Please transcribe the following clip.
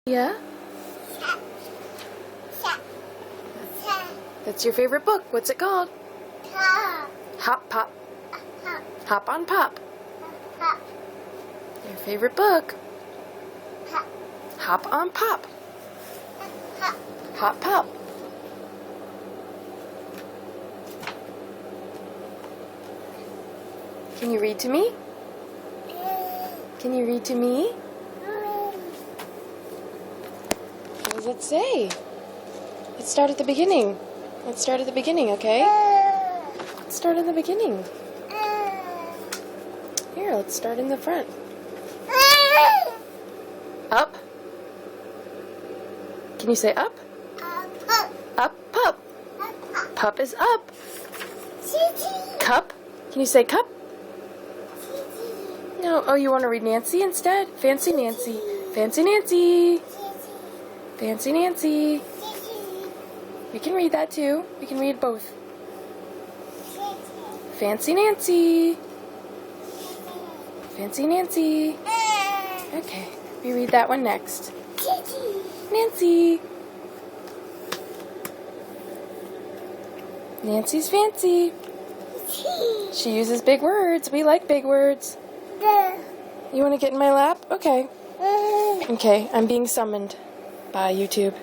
Yeah? That's your favorite book. What's it called? Hop Pop. Hop on Pop. Your favorite book. Hop on Pop. Hop Pop. Can you read to me? Can you read to me? What does it say? Let's start at the beginning. Let's start at the beginning, okay? Let's start at the beginning. Here, let's start in the front. Up. Can you say up? Up, pup. Pup is up. Cup. Can you say cup? No. Oh, you want to read Nancy instead? Fancy Nancy. Fancy Nancy. Fancy Nancy. We can read that too. We can read both. Fancy Nancy. Fancy Nancy. Okay, we read that one next. Nancy. Nancy's fancy. She uses big words. We like big words. You want to get in my lap? Okay. Okay, I'm being summoned by YouTube.